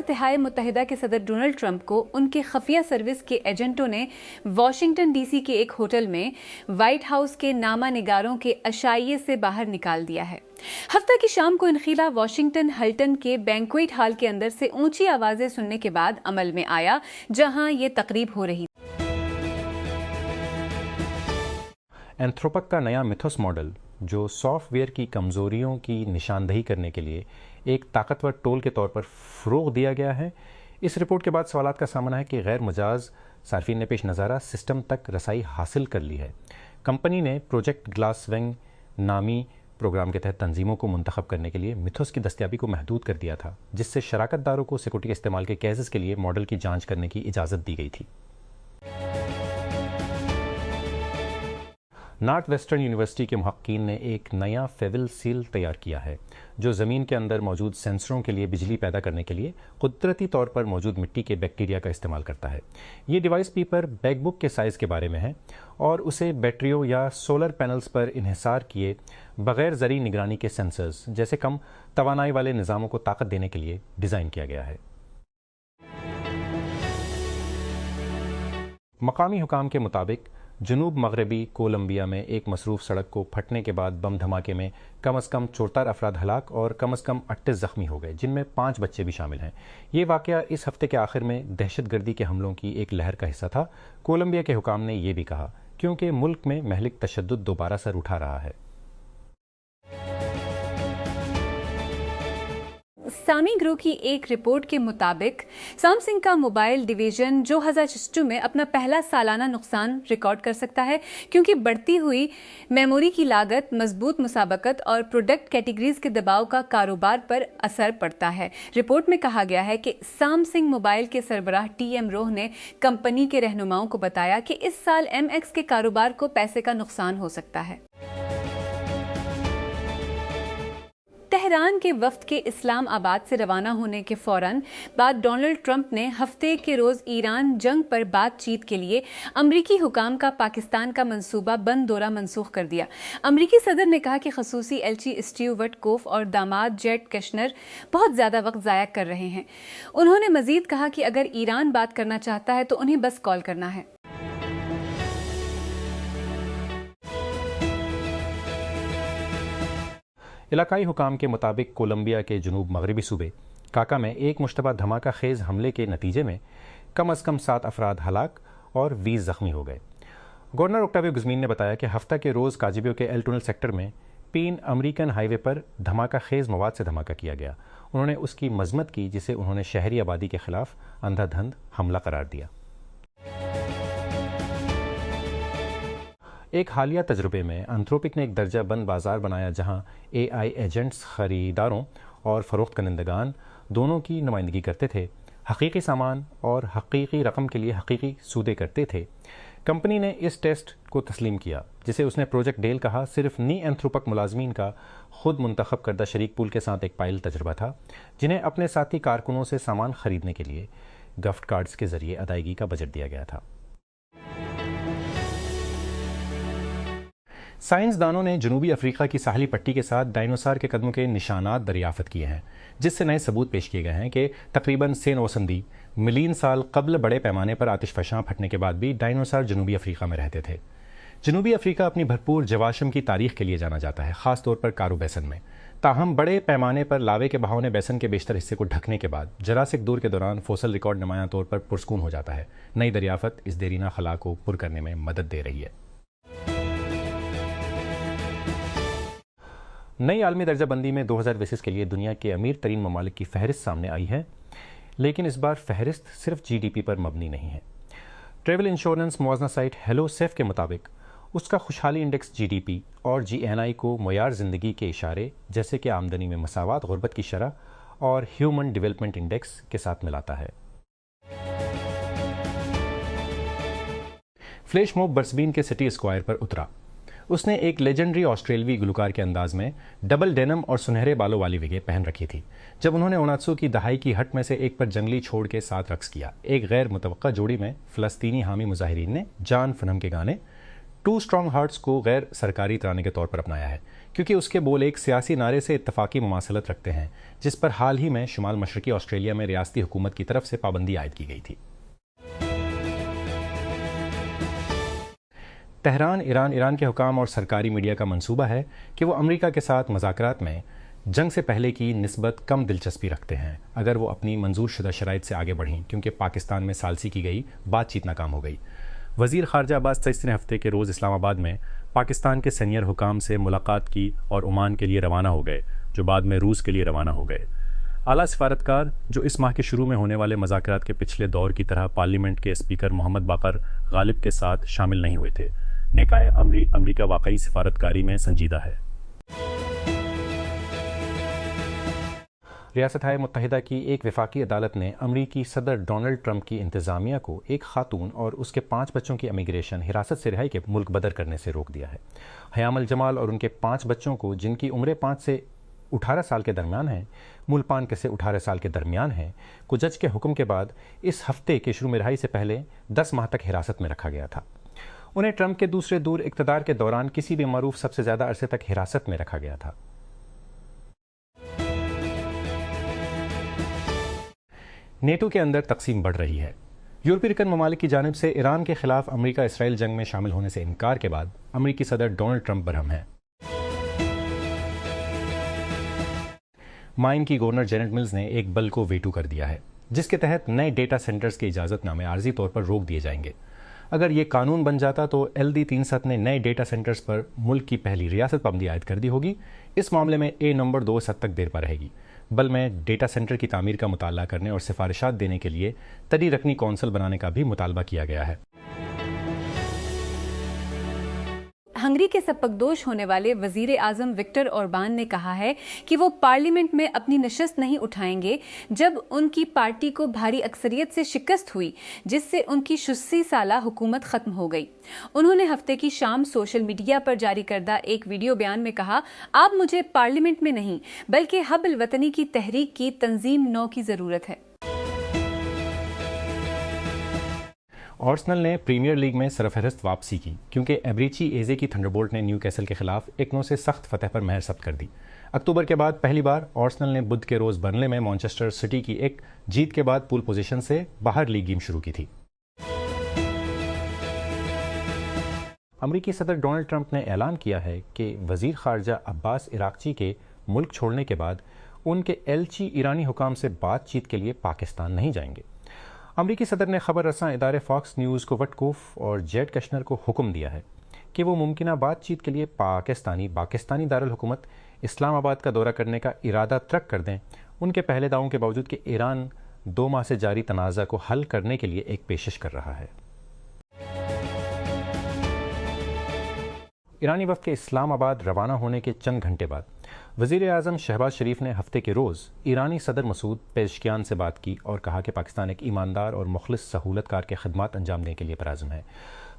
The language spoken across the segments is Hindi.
तिहाई मुत्तहिदा के सदर डोनाल्ड ट्रंप को उनके खफिया सर्विस के एजेंटों ने वॉशिंगटन डीसी के एक होटल में व्हाइट हाउस के नामा निगारों के अशाइये से बाहर निकाल दिया है। हफ्ता की शाम को इनखिला वॉशिंगटन हल्टन के बैंक्वेट हॉल के अंदर से ऊंची आवाजें सुनने के बाद अमल में आया, जहां ये तकरीब हो रही। एंथ्रोपक का नया मिथोस मॉडल, जो सॉफ्टवेयर की कमजोरियों की निशानदही करने के लिए एक ताकतवर टोल के तौर पर फ़रोग़ दिया गया है, इस रिपोर्ट के बाद सवालात का सामना है कि गैर मजाज सार्फिन ने पेश नज़ारा सिस्टम तक रसाई हासिल कर ली है। कंपनी ने प्रोजेक्ट ग्लासवैंग नामी प्रोग्राम के तहत तंजीमों को मुंतखब करने के लिए मिथोस की दस्तियाबी को महदूद कर दिया था, जिससे शराकतदारों को सिक्योरिटी के इस्तेमाल के केसेस के लिए मॉडल की जांच करने की इजाज़त दी गई थी। नॉर्थ वेस्टर्न यूनिवर्सिटी के मुहक्कीन ने एक नया फेविल सील तैयार किया है, जो ज़मीन के अंदर मौजूद सेंसरों के लिए बिजली पैदा करने के लिए कुदरती तौर पर मौजूद मिट्टी के बैक्टीरिया का इस्तेमाल करता है। ये डिवाइस पीपर बैकबुक के साइज़ के बारे में है और उसे बैटरियों या सोलर पैनल्स पर इन्हिसार किए बग़ैर ज़री निगरानी के सेंसर्स जैसे कम तवानाई वाले निज़ामों को ताकत देने के लिए डिज़ाइन किया गया है। मकामी हुकाम के मुताबिक जनूब मगरबी कोलंबिया में एक मसरूफ़ सड़क को फटने के बाद बम धमाके में कम से कम 74 अफराद हलाक और कम से कम 38 ज़ख्मी हो गए, जिनमें 5 बच्चे भी शामिल हैं। ये वाक़या इस हफ्ते के आखिर में दहशतगर्दी के हमलों की एक लहर का हिस्सा था। कोलंबिया के हुकाम ने यह भी कहा, क्योंकि मुल्क में महलिक तशद्दुद दोबारा सर उठा रहा है। सामी ग्रुप की एक रिपोर्ट के मुताबिक सैमसंग का मोबाइल डिवीजन 2022 में अपना पहला सालाना नुकसान रिकॉर्ड कर सकता है, क्योंकि बढ़ती हुई मेमोरी की लागत, मजबूत मुसाबकत और प्रोडक्ट कैटेगरीज के दबाव का कारोबार पर असर पड़ता है। रिपोर्ट में कहा गया है कि सैमसंग मोबाइल के सरबराह टीएम रोह ने कंपनी के रहनुमाओं को बताया कि इस साल एमएक्स के कारोबार को पैसे का नुकसान हो सकता है। तेहरान के वफ्द के इस्लामाबाद से रवाना होने के फौरन बाद डोनाल्ड ट्रंप ने हफ्ते के रोज़ ईरान जंग पर बातचीत के लिए अमरीकी हुकाम का पाकिस्तान का मंसूबा बंद दौरा मनसूख कर दिया। अमरीकी सदर ने कहा कि खसूसी एलची स्टीव वटकोफ और दामाद जेट कश्नर बहुत ज़्यादा वक्त ज़ाया कर रहे हैं। उन्होंने मजीद कहा कि अगर ईरान बात करना चाहता है तो उन्हें बस कॉल करना है। इलाकाई हुकाम के मुताबिक कोलंबिया के जनूब मगरबी सूबे काका में एक मुश्तबा धमाका खेज़ हमले के नतीजे में कम अज़ कम 7 अफराद हलाक और 20 ज़ख्मी हो गए। गवर्नर ओक्टावियो गुज़मीन ने बताया कि हफ्ता के रोज़ काजिबियो के एल टनल सेक्टर में पीन अमरीकन हाईवे पर धमाका खेज़ मवाद से धमाका किया गया। उन्होंने उसकी मजम्मत की, जिसे उन्होंने शहरी आबादी के खिलाफ अंधाधुंध हमला करार दिया। एक हालिया तजुर्बे में एंथ्रोपिक ने एक दर्जा बंद बाजार बनाया, जहां एआई एजेंट्स खरीदारों और फ़रोख्त करंदगान दोनों की नुमाइंदगी करते थे, हकीकी सामान और हकीकी रकम के लिए हकीकी सूदे करते थे। कंपनी ने इस टेस्ट को तस्लीम किया, जिसे उसने प्रोजेक्ट डेल कहा। सिर्फ नी एंथ्रोपक मुलाजमीन का खुद मुंतखब करदा शरीक पूल के साथ एक पायल तजुर्बा था, जिन्हें अपने साथी कारकुनों से सामान खरीदने के लिए गिफ्ट कार्ड्स के जरिए अदायगी का बजट दिया गया था। साइंसदानों ने जनूबी अफ्रीका की साहली पट्टी के साथ डायनासोर के कदमों के निशानात दरियाफ्त किए हैं, जिससे नए सबूत पेश किए गए हैं कि तकरीबन 100 वसंदी मिलियन साल कबल बड़े पैमाने पर आतिशफशां फटने के बाद भी डायनासोर जनूबी अफ्रीका में रहते थे। जनूबी अफ्रीका अपनी भरपूर जवाशम की तारीख के लिए जाना जाता है, ख़ास तौर पर कारो बेसन में। ताहम बड़े पैमाने पर लावे के बहाव ने बेसन के बेशतर हिस्से को ढकने के बाद जरासिक दौर के दौरान फोसल रिकॉर्ड नुमायां तौर पर पुरस्कून हो जाता है। नई दरियाफ्त इस देरीना खला को पुर करने में मदद दे रही है। नई आलमी दर्जाबंदी में 2020 के लिए दुनिया के अमीर तरीन ममालिक की फहरिस्त सामने आई है, लेकिन इस बार फहरिस्त सिर्फ जीडीपी पर मबनी नहीं है। ट्रैवल इंश्योरेंस मुआवजा साइट हेलो सेफ के मुताबिक उसका खुशहाली इंडेक्स जीडीपी और जीएनआई को मयार ज़िंदगी के इशारे जैसे कि आमदनी में मसावत, गुर्बत की शरह और ह्यूमन डेवलपमेंट इंडेक्स के साथ मिलाता है। फ्लैश मॉब बर्सबीन के सिटी स्क्वायर पर उतरा। उसने एक लेजेंडरी ऑस्ट्रेलवी गुलकार के अंदाज में डबल डेनम और सुनहरे बालों वाली विगे पहन रखी थी, जब उन्होंने 1900 की दहाई की हट में से एक पर जंगली छोड़ के साथ रक्स किया। एक गैर मुतवक्का जोड़ी में फ़लस्तीनी हामी मुजाहिरीन ने जान फनम के गाने टू स्ट्रॉन्ग हार्ट्स को गैर सरकारी तराने के तौर पर अपनाया है। क्योंकि उसके बोल एक सियासी नारे से इत्तफाकी मुमासलत रखते हैं, जिस पर हाल ही में शुमाल मशरकी ऑस्ट्रेलिया में रियासती हुकूमत की तरफ से पाबंदी आयद की गई थी। तेहरान, ईरान के हुकाम और सरकारी मीडिया का मंसूबा है कि वो अमेरिका के साथ मुज़ाकरात में जंग से पहले की निस्बत कम दिलचस्पी रखते हैं अगर वो अपनी मंजूर शुदा शराइत से आगे बढ़ें, क्योंकि पाकिस्तान में सालसी की गई बातचीत नाकाम हो गई। वज़ीर ख़ारजा अब्बास तईसी ने हफ्ते के रोज़ इस्लामाबाद में पाकिस्तान के सीनियर हुकाम से मुलाकात की और ओमान के लिए रवाना हो गए, जो बाद में रूस के लिए रवाना हो गए। आला सिफारतकार, जो इस माह के शुरू में होने वाले मुज़ाकरात के पिछले दौर की तरह पार्लियामेंट के स्पीकर मोहम्मद बाकर गालिब के साथ शामिल नहीं हुए थे, ने कहा अमरीका वाकई सिफारतकारी में संजीदा है। रियासत-ए मुत्तहिदा की एक वफाकी अदालत ने अमरीकी सदर डोनाल्ड ट्रंप की इंतज़ामिया को एक खातून और उसके 5 बच्चों की इमिग्रेशन हिरासत से रिहाई के मुल्क बदर करने से रोक दिया है। हयामुल जमाल और उनके 5 बच्चों को, जिनकी उम्रें 5 से 18 साल के दरमियान हैं, मुल्पान के से 18 साल के दरमियान हैं, को जज के हुक्म के बाद इस हफ्ते के शुरू में रिहाई से पहले 10 माह तक हिरासत में रखा गया था। उन्हें ट्रंप के दूसरे दूर इक़्तिदार के दौरान किसी भी मरूफ सबसे ज़्यादा अरसे तक हिरासत में रखा गया था। नेटो के अंदर तकसीम बढ़ रही है। यूरोपीय रिकन ममालिक की जानिब से ईरान के खिलाफ अमेरिका इसराइल जंग में शामिल होने से इनकार के बाद अमेरिकी सदर डोनाल्ड ट्रंप बरहम हैं। माइन की गवर्नर जेनेट मिल्स ने एक बिल को वेटो कर दिया है, जिसके तहत नए डेटा सेंटर्स के इजाज़तनामे आर्जी तौर पर रोक दिए जाएंगे। अगर ये कानून बन जाता तो LD 307 ने नए डेटा सेंटर्स पर मुल्क की पहली रियासत पाबंदी आयद कर दी होगी। इस मामले में A नंबर 2 हद तक देर पर रहेगी। बल में डेटा सेंटर की तामीर का मुताला करने और सिफारिशात देने के लिए तरी रकनी कौंसल बनाने का भी मुतालबा किया गया है। हंगरी के सबकदोश होने वाले वजीर आजम विक्टर ओरबान ने कहा है कि वो पार्लियामेंट में अपनी नशस्त नहीं उठाएंगे जब उनकी पार्टी को भारी अक्सरियत से शिकस्त हुई, जिससे उनकी 80 साला हुकूमत खत्म हो गई। उन्होंने हफ्ते की शाम सोशल मीडिया पर जारी करदा एक वीडियो बयान में कहा, अब मुझे पार्लियामेंट में नहीं बल्कि हब्ल वतनी की तहरीक की तंजीम नौ की जरूरत है। आर्सेनल ने प्रीमियर लीग में सरफहरिस्त वापसी की, क्योंकि एब्रीची एजे की थंडरबोल्ट ने न्यूकैसल के खिलाफ 1-9 से सख्त फतह पर महर सब्त कर दी। अक्टूबर के बाद पहली बार आर्सेनल ने बुध के रोज़ बर्नले में मैनचेस्टर सिटी की एक जीत के बाद पूल पोजीशन से बाहर लीग गेम शुरू की थी। अमरीकी सदर डोनाल्ड ट्रंप ने ऐलान किया है कि वज़ीर ख़ारजा अब्बास इराक़ची के मुल्क छोड़ने के बाद उनके एलची ईरानी हुकाम से बातचीत के लिए पाकिस्तान नहीं जाएंगे। अमरीकी सदर ने खबर रसां इदारे फॉक्स न्यूज़ को वटकूफ और जेड कश्नर को हुक्म दिया है कि वो मुमकिना बातचीत के लिए पाकिस्तानी दारुल हुकूमत इस्लामाबाद का दौरा करने का इरादा तर्क कर दें, उनके पहले दावों के बावजूद कि ईरान 2 माह से जारी तनाज़ा को हल करने के लिए एक पेशकश कर रहा है। ईरानी वफ़द के इस्लामाबाद रवाना होने के चंद घंटे बाद वज़ीर आज़म शहबाज शरीफ ने हफ्ते के रोज़ ईरानी सदर मसूद पेज़ेश्कियान से बात की और कहा कि पाकिस्तान एक ईमानदार और मुखलिस सहूलतकार के खदमात अंजाम देने के लिए पराज़म है।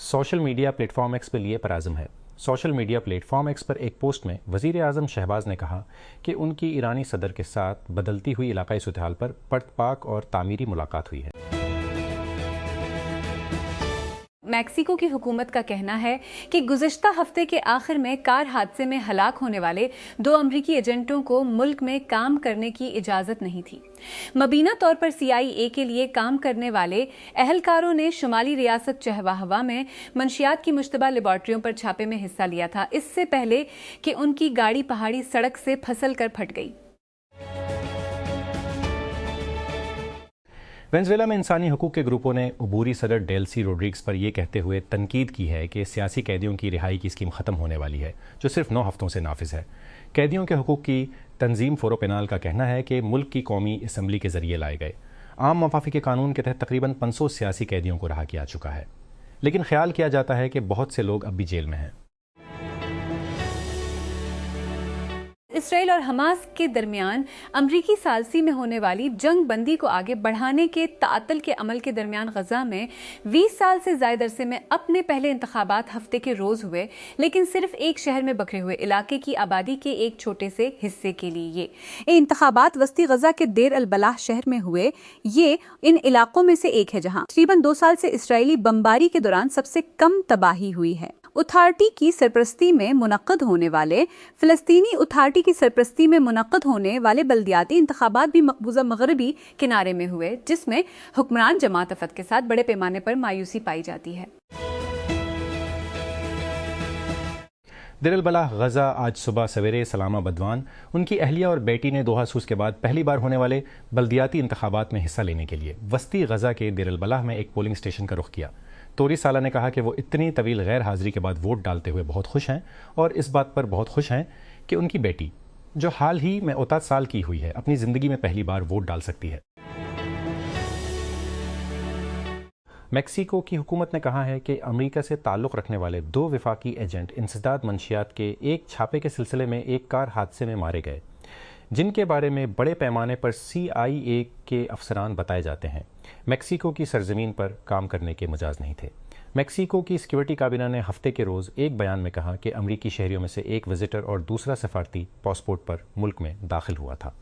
सोशल मीडिया प्लेटफॉर्म एक्स पर लिए पराज़म है। सोशल मीडिया प्लेटफॉर्म एक्स पर एक पोस्ट में वज़ीर आज़म शहबाज ने कहा कि उनकी ईरानी सदर के साथ बदलती हुई इलाकाई सूरत-ए-हाल पर परतपाक और तामीरी मुलाकात हुई है। मैक्सिको की हुकूमत का कहना है कि गुज़िश्ता हफ्ते के आखिर में कार हादसे में हलाक होने वाले 2 अमरीकी एजेंटों को मुल्क में काम करने की इजाज़त नहीं थी। मबीना तौर पर CIA के लिए काम करने वाले अहलकारों ने शुमाली रियासत चहवाहवा में मंशियात की मुश्तबा लेबॉर्ट्रियों पर छापे में हिस्सा लिया था, इससे पहले कि उनकी गाड़ी पहाड़ी सड़क से फिसल कर फट गई। वेनेजुएला में इंसानी हकूक़ के ग्रुपों ने अबूरी सदर डेल्सी रोड्रिग्स पर यह कहते हुए तनकीद की है कि सियासी कैदियों की रिहाई की स्कीम ख़त्म होने वाली है, जो सिर्फ 9 हफ्तों से नाफिज है। कैदियों के हकूक़ की तंजीम फोरो पेनाल का कहना है कि मुल्क की कौमी असम्बली के ज़रिए लाए गए आम मफाफी के कानून के तहत तकरीबन 500 सियासी कैदियों को रहा किया चुका है, लेकिन ख्याल किया जाता है कि बहुत से लोग अब भी जेल में हैं। इसराइल और हमास के दरमियान अमरीकी सालसी में होने वाली जंग बंदी को आगे बढ़ाने के तातल के अमल के दरमियान गजा में 20 साल से ज़ायद अरसे में अपने पहले इंतखाबात हफ्ते के रोज़ हुए, लेकिन सिर्फ एक शहर में बखरे हुए इलाके की आबादी के एक छोटे से हिस्से के लिए। ये इंतखाबात वस्ती गजा के देर अल बलाह शहर में हुए। ये इन इलाकों में से एक है जहाँ तकरीबन 2 साल से इसराइली बमबारी के दौरान सबसे कम तबाही हुई है। अथॉरिटी की सरपरस्ती में मुनक्कद होने वाले बल्दियाती इंतखाबात भी मकबूजा मगरबी किनारे में हुए, जिसमें हुक्मरान जमात अफद के साथ बड़े पैमाने पर मायूसी पाई जाती है। देर अल बलाह गजा आज सुबह सवेरे सलामा बदवान उनकी अहलिया और बेटी ने दोहा सूस के बाद पहली बार होने वाले बल्दियाती इंतखाबात में हिस्सा लेने के लिए वस्ती गजा के देर अल बलाह में एक पोलिंग स्टेशन का रुख किया। तोरी साला ने कहा कि वो इतनी तवील गैर हाजिरी के बाद वोट डालते हुए बहुत खुश हैं और इस बात पर बहुत खुश हैं कि उनकी बेटी, जो हाल ही में 39 साल की हुई है, अपनी ज़िंदगी में पहली बार वोट डाल सकती है। मेक्सिको की हुकूमत ने कहा है कि अमेरिका से ताल्लुक़ रखने वाले 2 वफाकी एजेंट इंसदाद मंशियात के एक छापे के सिलसिले में एक कार हादसे में मारे गए, जिनके बारे में बड़े पैमाने पर CIA के अफसरान बताए जाते हैं, मेक्सिको की सरजमीन पर काम करने के मजाज नहीं थे। मेक्सिको की सिक्योरिटी काबीना ने हफ्ते के रोज़ एक बयान में कहा कि अमरीकी शहरियों में से एक विजिटर और दूसरा सफारती पासपोर्ट पर मुल्क में दाखिल हुआ था।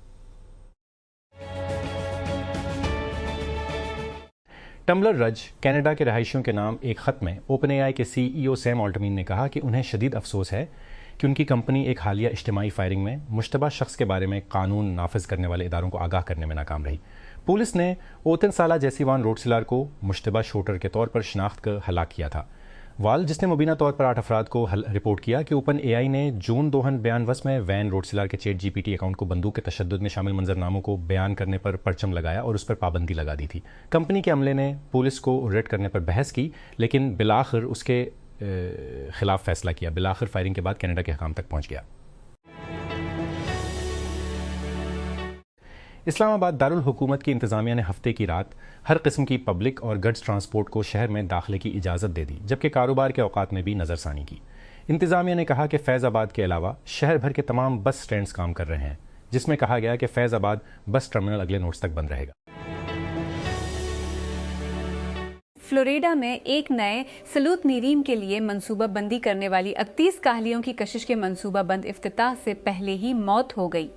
टम्बलर रज कनाडा के रहायशियों के नाम एक ख़त में OpenAI के CEO सैम ऑल्टमैन ने कहा कि उन्हें शदीद अफसोस है कि उनकी कंपनी एक हालिया इज्तिमाई फायरिंग में मुश्तबा शख्स के बारे में कानून नाफिज करने वाले इदारों को आगाह करने में नाकाम रही। पुलिस ने ओतन साला जैसीवान रोडसिलार को मुश्तबा शूटर के तौर पर शनाख्त कर हलाक किया था। वाल, जिसने मुबीना तौर पर 8 अफराद को रिपोर्ट किया कि OpenAI ने जून दोहन बयानवस में वैन रोडसिलार के चैट GPT अकाउंट को बंदूक के तशद्दुद में शामिल मंजरनामों को बयान करने पर परचम लगाया और उस पर पाबंदी लगा दी थी। कंपनी के अमले ने पुलिस को रेड करने पर बहस की, लेकिन बिलाखिर उसके खिलाफ फैसला किया। बिलाखिर फायरिंग के बाद कनाडा के हकाम तक पहुंच गया। इस्लामाबाद दारुल हुकूमत की इंतज़ामिया ने हफ्ते की रात हर किस्म की पब्लिक और गड्स ट्रांसपोर्ट को शहर में दाखिले की इजाज़त दे दी, जबकि कारोबार के औकात में भी नज़रसानी की। इंतज़ामिया ने कहा कि फैज़ाबाद के अलावा शहर भर के तमाम बस स्टैंड्स काम कर रहे हैं, जिसमें कहा गया कि फैज़ाबाद बस टर्मिनल अगले नोट्स तक बंद रहेगा। फ्लोरिडा में एक नए सलूत नीरीम के लिए मंसूबा बंदी करने वाली 38 काहलियों की कशिश के मंसूबा बंद इफ्तिताह से पहले ही मौत हो गई।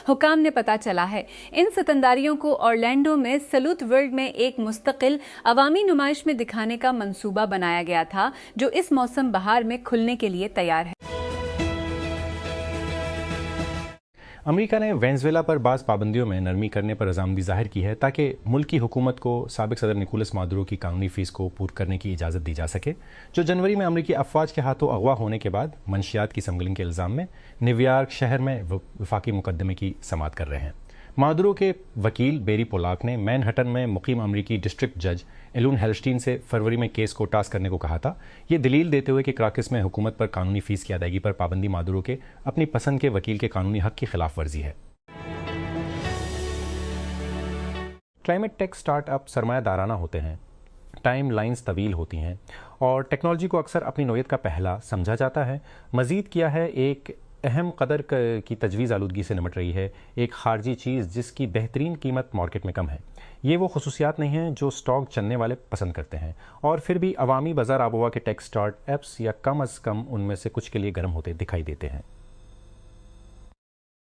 हुकाम ने पता चला है इन सतंदारियों को ऑरलैंडो में सलूत वर्ल्ड में एक मुस्तकिल अवामी नुमाइश में दिखाने का मंसूबा बनाया गया था, जो इस मौसम बहार में खुलने के लिए तैयार है। अमेरिका ने वेनेजुएला पर बाज़ पाबंदियों में नरमी करने पर रजामंदी जाहिर की है ताकि मुल्क की हुकूमत को साबिक सदर निकोलस मादुरो की कानूनी फ़ीस को पूरा करने की इजाज़त दी जा सके, जो जनवरी में अमेरिकी अफवाज के हाथों अगवा होने के बाद मंशियात की स्मगलिंग के इल्ज़ाम में न्यूयॉर्क शहर में वफाकी मुकदमे की समाअत कर रहे हैं। मादुरो के वकील बेरी पोलाक ने मैनहट्टन में मुकीम अमरीकी डिस्ट्रिक्ट जज एलून हेल्स्टीन से फरवरी में केस को टास्क करने को कहा था, ये दलील देते हुए कि क्राकस में हुकूमत पर कानूनी फ़ीस की अदायगी पर पाबंदी मादुरो के अपनी पसंद के वकील के कानूनी हक की खिलाफ वर्जी है। क्लाइमेट टेक स्टार्टअप सरमायादाराना होते हैं, टाइम लाइन्स तवील होती हैं और टेक्नोलॉजी को अक्सर अपनी नोयत का पहला समझा जाता है। मज़ीद किया है एक अहम कदर की तजवीज़ आलूदगी से निमट रही है एक खारजी चीज़ जिसकी बेहतरीन कीमत मार्केट में कम है। ये वो खसूसियात नहीं हैं जो स्टॉक चलने वाले पसंद करते हैं, और फिर भी अवामी बाज़ार आबोवा के टेक स्टार्टअप्स या कम अज़ कम उनमें से कुछ के लिए गर्म होते दिखाई देते हैं।